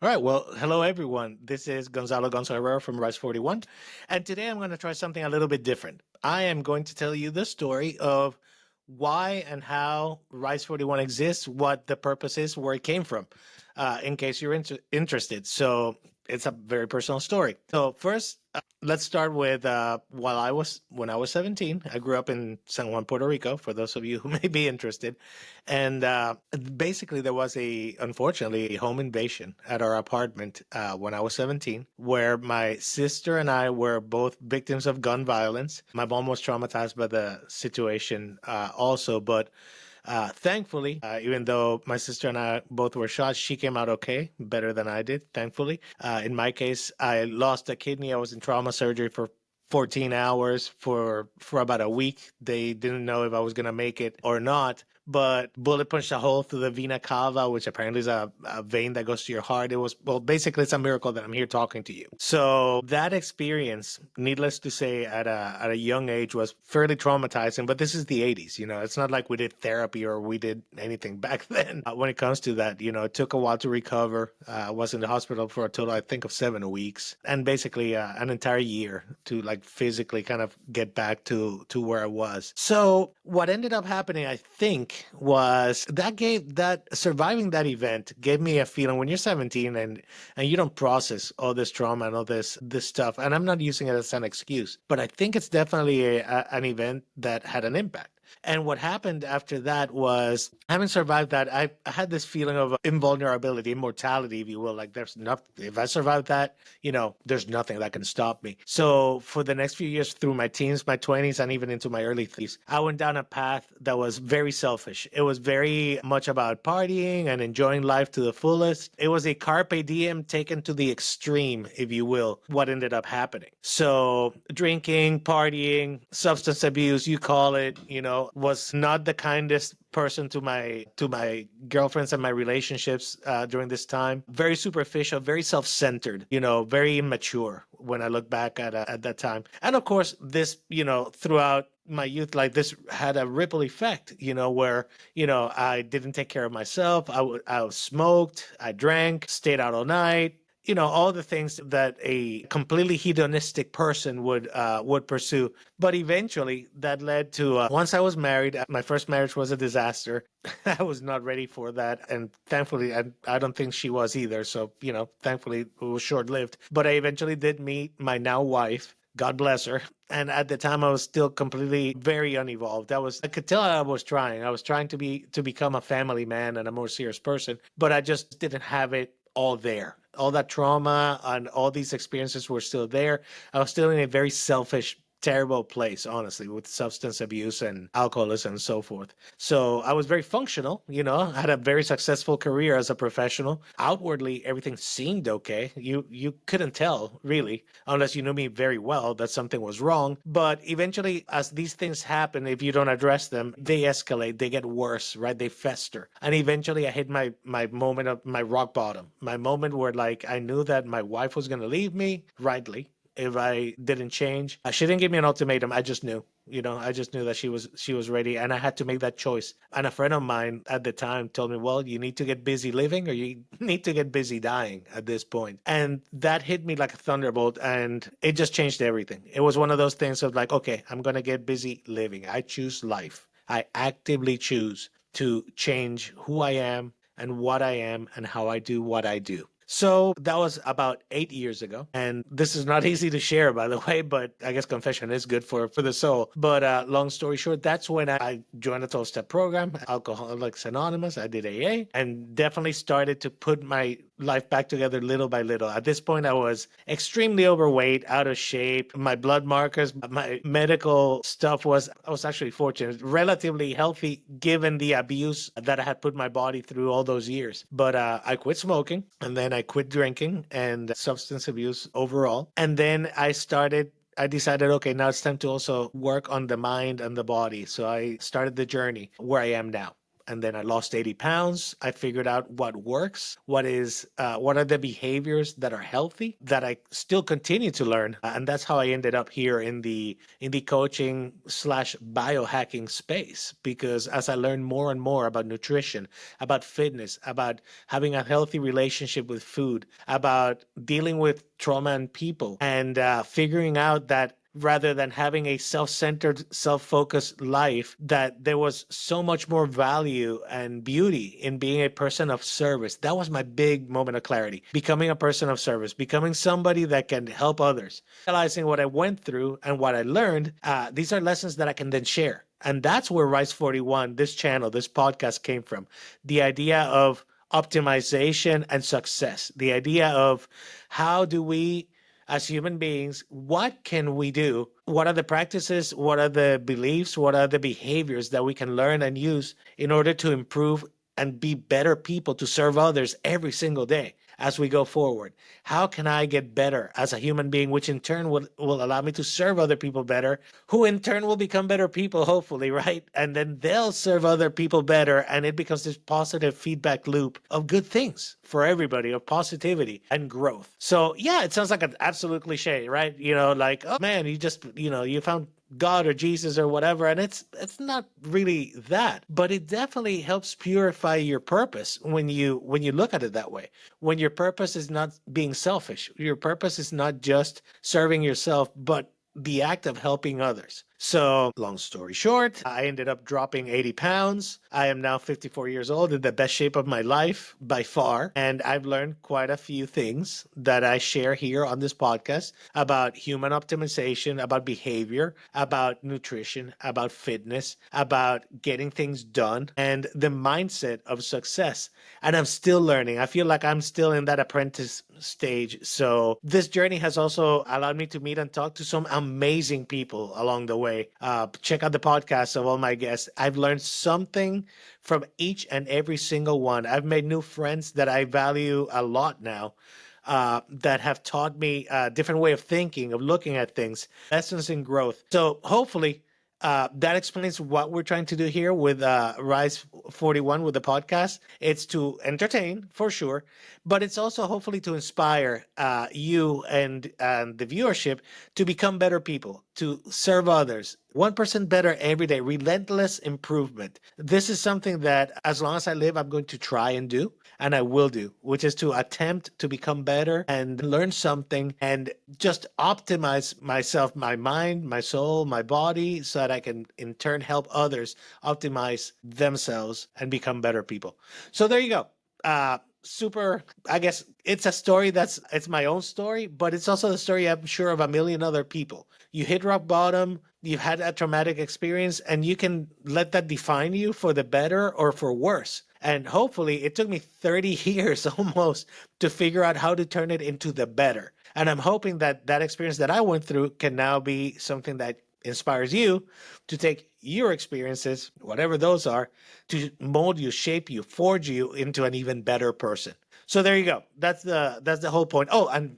All right. Well, hello, everyone. This is Gonzalo from Rise 41. And today I'm going to try something a little bit different. I am going to tell you the story of why and how Rise 41 exists, what the purpose is, where it came from, in case you're interested. So it's a very personal story. So first, let's start with when I was 17. I grew up in San Juan, Puerto Rico. For those of you who may be interested, and basically there was unfortunately, a home invasion at our apartment when I was 17, where my sister and I were both victims of gun violence. My mom was traumatized by the situation also, but thankfully, even though my sister and I both were shot, she came out okay, better than I did, thankfully. In my case, I lost a kidney. I was in trauma surgery for 14 hours for about a week. They didn't know if I was going to make it or not. But bullet punched a hole through the vena cava, which apparently is a vein that goes to your heart. It was, well, basically, it's a miracle that I'm here talking to you. So that experience, needless to say, at a young age was fairly traumatizing. But this is the 80s, it's not like we did therapy or we did anything back then. When it comes to that, it took a while to recover. I was in the hospital for a total, I think, of 7 weeks, and basically an entire year to like physically kind of get back to where I was. So what ended up happening, I think, was that surviving that event gave me a feeling when you're 17 and you don't process all this trauma and all this stuff. And I'm not using it as an excuse, but I think it's definitely an event that had an impact. And what happened after that was, having survived that, I had this feeling of invulnerability, immortality, if you will. Like, there's nothing, if I survived that, there's nothing that can stop me. So for the next few years, through my teens, my 20s, and even into my early 30s, I went down a path that was very selfish. It was very much about partying and enjoying life to the fullest. It was a carpe diem taken to the extreme, if you will, what ended up happening. So drinking, partying, substance abuse, you call it, was not the kindest person to my girlfriends and my relationships during this time. Very superficial, very self-centered, very immature when I look back at that time. And of course, this, throughout my youth, like, this had a ripple effect, where, I didn't take care of myself. I smoked, I drank, stayed out all night, all the things that a completely hedonistic person would pursue. But eventually that led to, once I was married, my first marriage was a disaster. I was not ready for that. And thankfully, I don't think she was either. So, thankfully it was short lived. But I eventually did meet my now wife. God bless her. And at the time, I was still completely very unevolved. I could tell I was trying. I was trying to become a family man and a more serious person, but I just didn't have it all there. All that trauma and all these experiences were still there. I was still in a very selfish, terrible place, honestly, with substance abuse and alcoholism and so forth. So I was very functional, I had a very successful career as a professional. Outwardly, everything seemed okay. You couldn't tell, really, unless you knew me very well, that something was wrong. But eventually, as these things happen, if you don't address them, they escalate, they get worse, right? They fester. And eventually I hit my moment of my rock bottom, my moment where, like, I knew that my wife was going to leave me, rightly, if I didn't change. She didn't give me an ultimatum. I just knew, I just knew that she was ready, and I had to make that choice. And a friend of mine at the time told me, well, you need to get busy living, or you need to get busy dying at this point. And that hit me like a thunderbolt, and it just changed everything. It was one of those things of like, okay, I'm going to get busy living. I choose life. I actively choose to change who I am and what I am and how I do what I do. So that was about 8 years ago. And this is not easy to share, by the way, but I guess confession is good for the soul. But long story short, that's when I joined a 12-step program, Alcoholics Anonymous. I did AA and definitely started to put my life back together little by little. At this point, I was extremely overweight, out of shape. My blood markers, my medical stuff I was actually fortunate, relatively healthy given the abuse that I had put my body through all those years. But I quit smoking, and then I quit drinking and substance abuse overall. And then I decided, okay, now it's time to also work on the mind and the body. So I started the journey where I am now. and then I lost 80 pounds. I figured out what works, what are the behaviors that are healthy that I still continue to learn, and that's how I ended up here in the coaching slash biohacking space. Because as I learned more and more about nutrition, about fitness, about having a healthy relationship with food, about dealing with trauma and people, and figuring out that rather than having a self-centered, self-focused life, that there was so much more value and beauty in being a person of service. That was my big moment of clarity. Becoming a person of service, becoming somebody that can help others. Realizing what I went through and what I learned, these are lessons that I can then share. And that's where Rise 41, this channel, this podcast came from. The idea of optimization and success, the idea of how do we as human beings, what can we do? What are the practices? What are the beliefs? What are the behaviors that we can learn and use in order to improve and be better people to serve others every single day as we go forward? How can I get better as a human being, which in turn will allow me to serve other people better, who in turn will become better people, hopefully, right? And then they'll serve other people better. And it becomes this positive feedback loop of good things for everybody, of positivity and growth. So yeah, it sounds like an absolute cliche, right? Like, oh man, you found God or Jesus or whatever, and it's not really that, but it definitely helps purify your purpose when you look at it that way. When your purpose is not being selfish, your purpose is not just serving yourself, but the act of helping others. So, long story short, I ended up dropping 80 pounds. I am now 54 years old, in the best shape of my life by far. And I've learned quite a few things that I share here on this podcast about human optimization, about behavior, about nutrition, about fitness, about getting things done, and the mindset of success. And I'm still learning. I feel like I'm still in that apprentice stage. So this journey has also allowed me to meet and talk to some amazing people along the way. Check out the podcasts of all my guests. I've learned something from each and every single one. I've made new friends that I value a lot now. That have taught me a different way of thinking, of looking at things, lessons in growth. So hopefully that explains what we're trying to do here with Rise 41 with the podcast. It's to entertain for sure, but it's also hopefully to inspire you and the viewership to become better people, to serve others. 1% better every day, relentless improvement. This is something that as long as I live, I'm going to try and do, and I will do, which is to attempt to become better and learn something and just optimize myself, my mind, my soul, my body, so that I can in turn help others optimize themselves and become better people. So there you go. Super, I guess it's a story it's my own story, but it's also the story, I'm sure, of a million other people. You hit rock bottom, you've had a traumatic experience, and you can let that define you for the better or for worse. And hopefully it took me 30 years almost to figure out how to turn it into the better. And I'm hoping that that experience that I went through can now be something that inspires you to take your experiences, whatever those are, to mold you, shape you, forge you into an even better person. So there you go. That's the whole point. Oh, and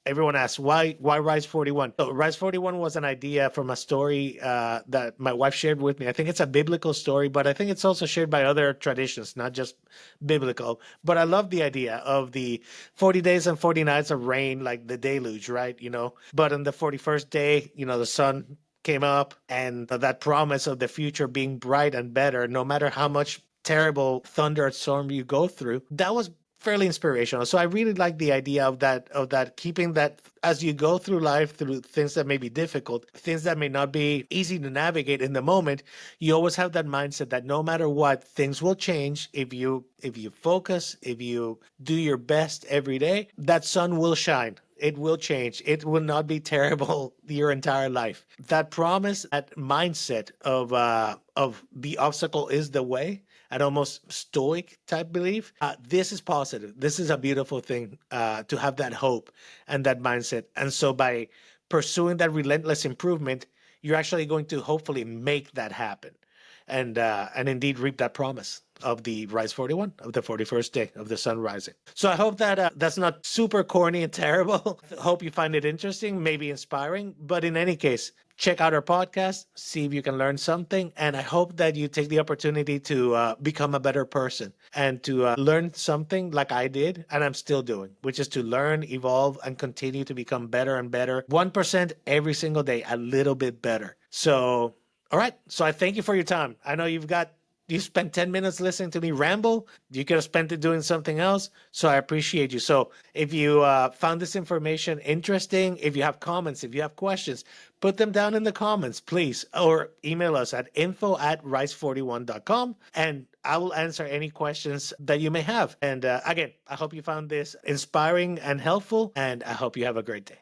everyone asks why Rise 41. So Rise 41 was an idea from a story that my wife shared with me. I think it's a biblical story, but I think it's also shared by other traditions, not just biblical. But I love the idea of the 40 days and 40 nights of rain, like the deluge, right? But on the 41st day, the sun came up, and that promise of the future being bright and better, no matter how much terrible thunderstorm you go through, that was fairly inspirational. So I really like the idea of that keeping that as you go through life, through things that may be difficult, things that may not be easy to navigate in the moment, you always have that mindset that no matter what, things will change if you focus, if you do your best every day, that sun will shine. It will change. It will not be terrible your entire life. That promise, that mindset of the obstacle is the way, an almost stoic type belief. This is positive. This is a beautiful thing to have that hope and that mindset. And so by pursuing that relentless improvement, you're actually going to hopefully make that happen. and indeed reap that promise of the Rise 41, of the 41st day of the sun rising. So I hope that that's not super corny and terrible. Hope you find it interesting, maybe inspiring. But in any case, check out our podcast, see if you can learn something. And I hope that you take the opportunity to become a better person and to learn something like I did and I'm still doing, which is to learn, evolve, and continue to become better and better. 1% every single day, a little bit better. So, all right. So I thank you for your time. I know you spent 10 minutes listening to me ramble. You could have spent it doing something else. So I appreciate you. So if you found this information interesting, if you have comments, if you have questions, put them down in the comments, please, or email us at info@rice41.com, and I will answer any questions that you may have. And again, I hope you found this inspiring and helpful, and I hope you have a great day.